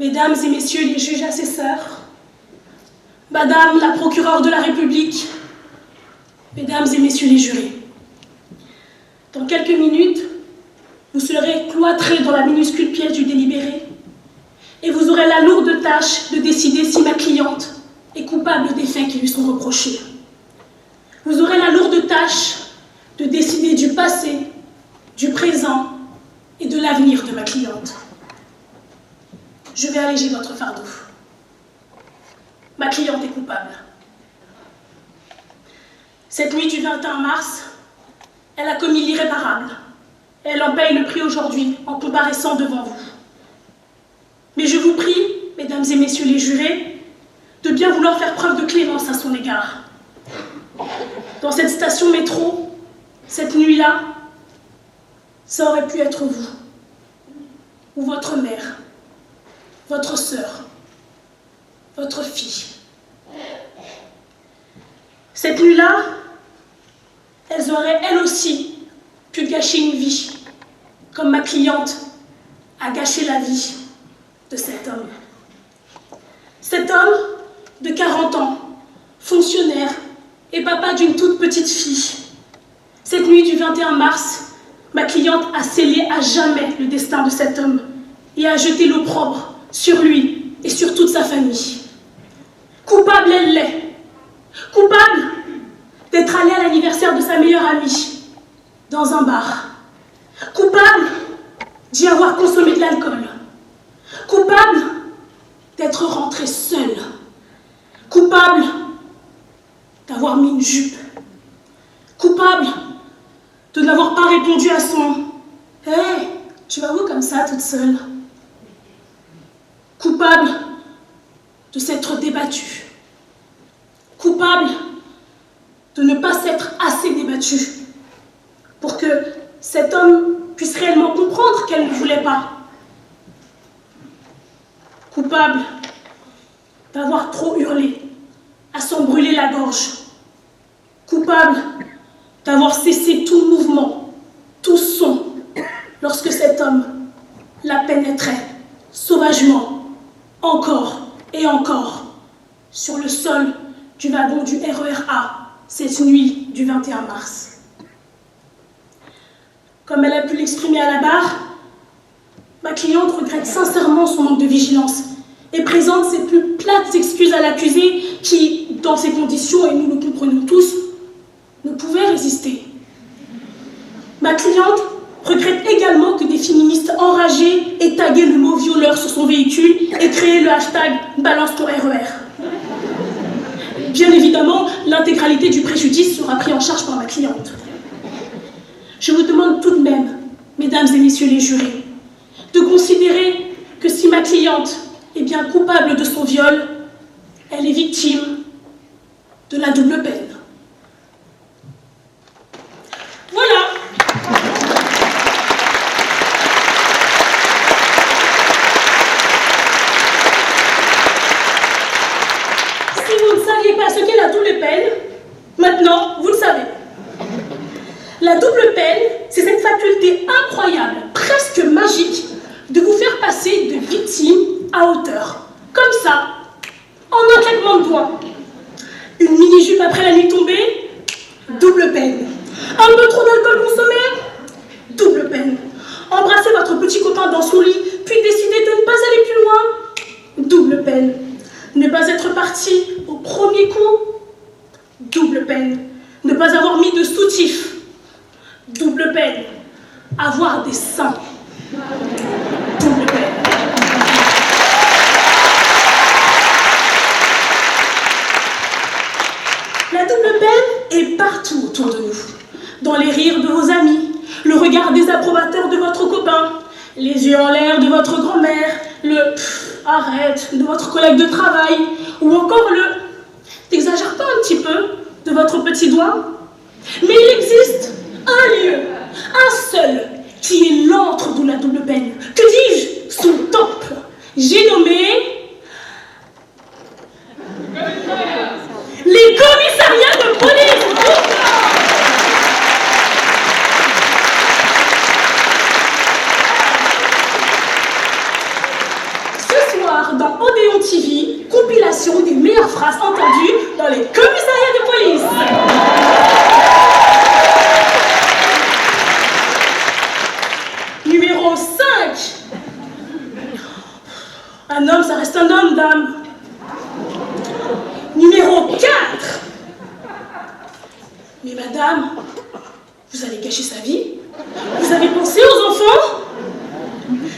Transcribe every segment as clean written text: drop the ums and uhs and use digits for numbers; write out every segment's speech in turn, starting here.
Mesdames et messieurs les juges assesseurs, Madame la procureure de la République, Mesdames et messieurs les jurés, dans quelques minutes, vous serez cloîtrés dans la minuscule pièce du délibéré et vous aurez la lourde tâche de décider si ma cliente est coupable des faits qui lui sont reprochés. Vous aurez la lourde tâche de décider du passé, du présent et de l'avenir de ma cliente. Je vais alléger votre fardeau. Ma cliente est coupable. Cette nuit du 21 mars, elle a commis l'irréparable. Elle en paye le prix aujourd'hui en comparaissant devant vous. Mais je vous prie, mesdames et messieurs les jurés, de bien vouloir faire preuve de clémence à son égard. Dans cette station métro, cette nuit-là, ça aurait pu être vous, ou votre mère, votre sœur, votre fille. Cette nuit-là, elles auraient, elles aussi, pu gâcher une vie, comme ma cliente a gâché la vie de cet homme. Cet homme de 40 ans, fonctionnaire et papa d'une toute petite fille. Cette nuit du 21 mars, ma cliente a scellé à jamais le destin de cet homme et a jeté l'opprobre sur lui et sur toute sa famille. Coupable, elle l'est. Coupable d'être allée à l'anniversaire de sa meilleure amie dans un bar. Coupable d'y avoir consommé de l'alcool. Coupable d'être rentrée seule. Coupable d'avoir mis une jupe. Coupable de n'avoir pas répondu à son « Hey, tu vas où comme ça, toute seule ?» Coupable de s'être débattue. Coupable de ne pas s'être assez débattue pour que cet homme puisse réellement comprendre qu'elle ne voulait pas. Coupable d'avoir trop hurlé, à s'en brûler la gorge. Coupable d'avoir cessé tout mouvement, tout son, lorsque cet homme la pénétrait sauvagement, encore et encore, sur le sol du wagon du RER A, cette nuit du 21 mars. Comme elle a pu l'exprimer à la barre, ma cliente regrette sincèrement son manque de vigilance et présente ses plus plates excuses à l'accusé qui, dans ces conditions, et nous le comprenons tous, ne pouvait résister. Ma cliente regrette également que des féministes enragées aient tagué le mot violeur sur son véhicule et créé le hashtag Balance ton RER. Bien évidemment, l'intégralité du préjudice sera pris en charge par ma cliente. Je vous demande tout de même, mesdames et messieurs les jurés, de considérer que si ma cliente est bien coupable de son viol, elle est victime de la double peine. Voilà. Si vous ne saviez pas ce qu'est la double peine, maintenant vous le savez. La double peine, c'est cette faculté incroyable, presque magique, de vous faire passer de victime à auteur. Comme ça, en un claquement de doigts. Une mini-jupe après la nuit tombée, double peine. Un peu trop d'alcool consommé, double peine. Embrasser votre petit copain dans son lit, puis décider de ne pas aller plus loin, double peine. Ne pas être parti au premier coup, double peine. Ne pas avoir mis de soutif, double peine. Avoir des seins, double peine. La double peine est partout autour de nous. Dans les rires de vos amis, le regard désapprobateur de votre copain, les yeux en l'air de votre grand-mère, le « arrête » de votre collègue de travail, ou encore le « t'exagères pas un petit peu » de votre petit doigt. Mais il existe un lieu, un seul, qui est l'antre de la double peine. Que dis-je? Son temple. J'ai nommé les commissariats de police. Ce soir, gâché sa vie. Vous avez pensé aux enfants?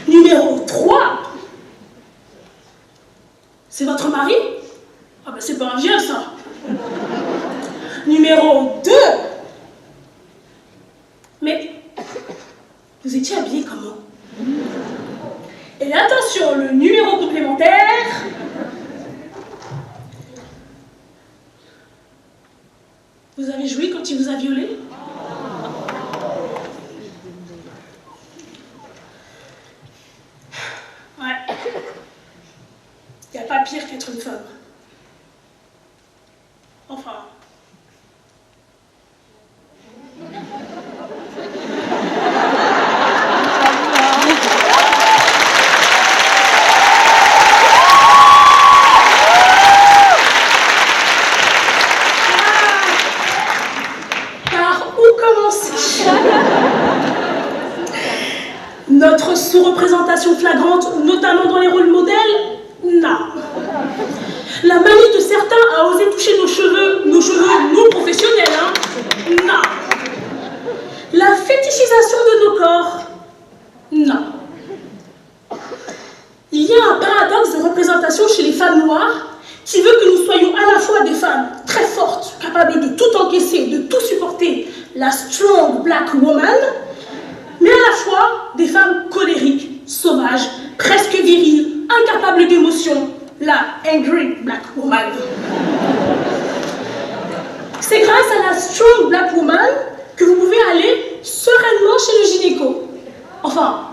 Numéro 3. C'est votre mari? Ah ben c'est pas un vieux ça. Numéro 2. Mais vous étiez habillé comment? Et attention, le numéro complémentaire. Vous avez joui quand il vous a violé? Ouais. Il n'y a pas pire qu'être une femme. Enfin. Notre sous-représentation flagrante, notamment dans les rôles modèles, non. La manie de certains à oser toucher nos cheveux nous professionnels, hein, non. La fétichisation de nos corps, non. Il y a un paradoxe de représentation chez les femmes noires qui veut que nous soyons à la fois des femmes très fortes, capables de tout encaisser, de tout supporter, la strong black woman, mais à la fois des femmes colériques, sauvages, presque viriles, incapables d'émotion, la angry black woman. C'est grâce à la strong black woman que vous pouvez aller sereinement chez le gynéco. Enfin,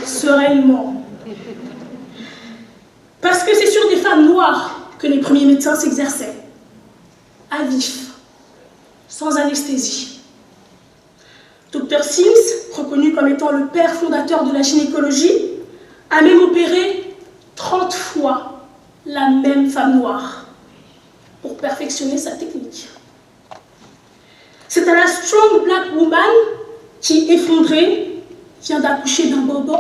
sereinement. Parce que c'est sur des femmes noires que les premiers médecins s'exerçaient. À vif, sans anesthésie. Dr Sims, reconnu comme étant le père fondateur de la gynécologie, a même opéré 30 fois la même femme noire pour perfectionner sa technique. C'est à la strong black woman qui, effondrée, vient d'accoucher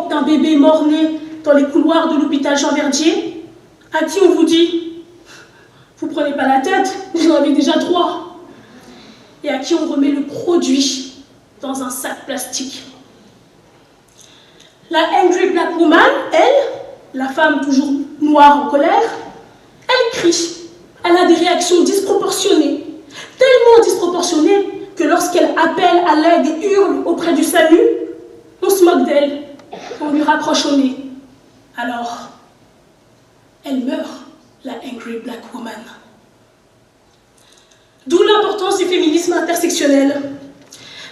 d'un bébé mort-né dans les couloirs de l'hôpital Jean Verdier, à qui on vous dit « Vous prenez pas la tête, vous en avez déjà 3 » et à qui on remet le produit dans un sac plastique. La angry black woman, elle, la femme toujours noire en colère, elle crie. Elle a des réactions disproportionnées, tellement disproportionnées que lorsqu'elle appelle à l'aide et hurle auprès du SAMU, on se moque d'elle, on lui raccroche au nez. Alors, elle meurt, la angry black woman. D'où l'importance du féminisme intersectionnel.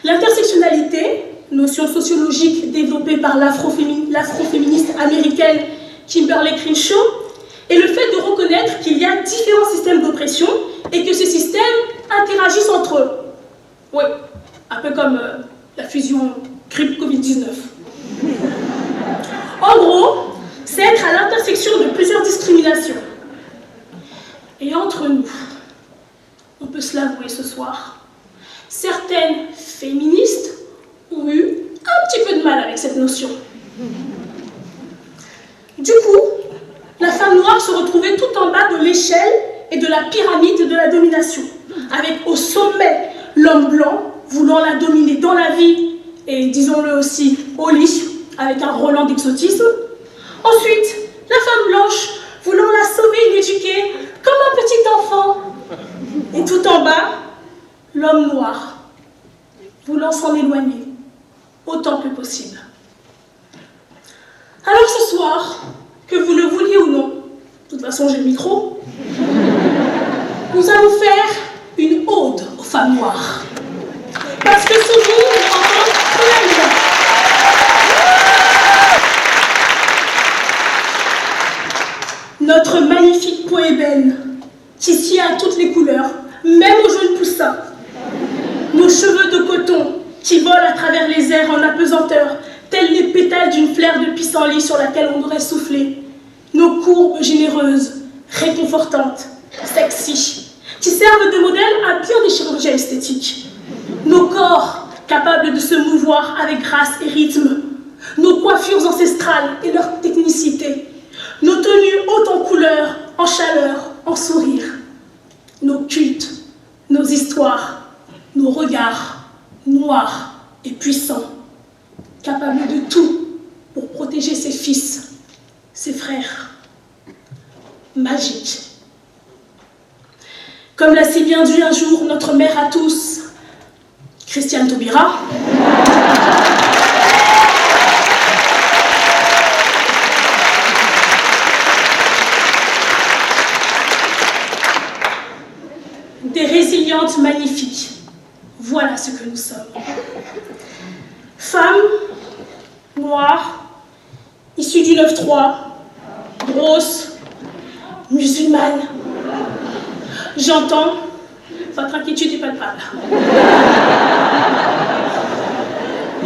L'intersectionnalité, notion sociologique développée par l'afroféministe américaine Kimberlé Crenshaw, est le fait de reconnaître qu'il y a différents systèmes d'oppression et que ces systèmes interagissent entre eux. Oui, un peu comme la fusion grippe-Covid-19. En gros, c'est être à l'intersection de plusieurs discriminations. Et entre nous, on peut se l'avouer ce soir, certaines féministes ont eu un petit peu de mal avec cette notion. Du coup, la femme noire se retrouvait tout en bas de l'échelle et de la pyramide de la domination, avec au sommet l'homme blanc voulant la dominer dans la vie et, disons-le aussi, au lit, avec un relent d'exotisme. Ensuite, la femme blanche voulant la sauver et l'éduquer comme un petit enfant. Et tout en bas, l'homme noir voulant s'en éloigner autant que possible. Alors ce soir, que vous le vouliez ou non, de toute façon j'ai le micro, nous allons faire une ode aux femmes noires. Parce que ce monde est encore plein. Notre magnifique peau ébène, qui s'y a à toutes les couleurs, même aux jeunes poussins. Nos cheveux de coton qui volent à travers les airs en apesanteur, tels les pétales d'une fleur de pissenlit sur laquelle on aurait soufflé. Nos courbes généreuses, réconfortantes, sexy, qui servent de modèle à bien des chirurgiens esthétiques. Nos corps capables de se mouvoir avec grâce et rythme. Nos coiffures ancestrales et leur technicité. Nos tenues hautes en couleur, en chaleur, en sourire. Nos cultes, nos histoires, nos regards noirs et puissant, capable de tout pour protéger ses fils, ses frères. Magique. Comme l'a si bien dit un jour notre mère à tous, Christiane Taubira, des résilientes magnifiques, voilà ce que nous sommes. Femmes, noires, issues du 9-3, grosses, musulmanes. J'entends, votre inquiétude est palpable.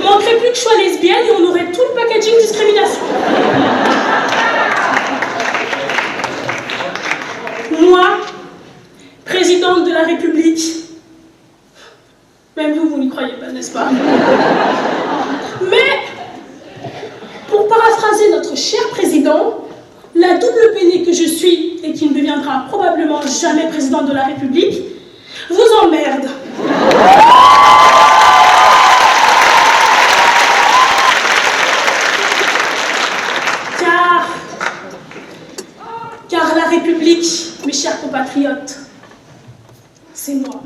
Manquerait plus que je sois lesbienne et on aurait tout le packaging discrimination. Moi, présidente de la République, même vous n'y croyez pas, n'est-ce pas? Mais, pour paraphraser notre cher président, la double peinée que je suis et qui ne deviendra probablement jamais présidente de la République, vous emmerde. Car la République, mes chers compatriotes, c'est moi.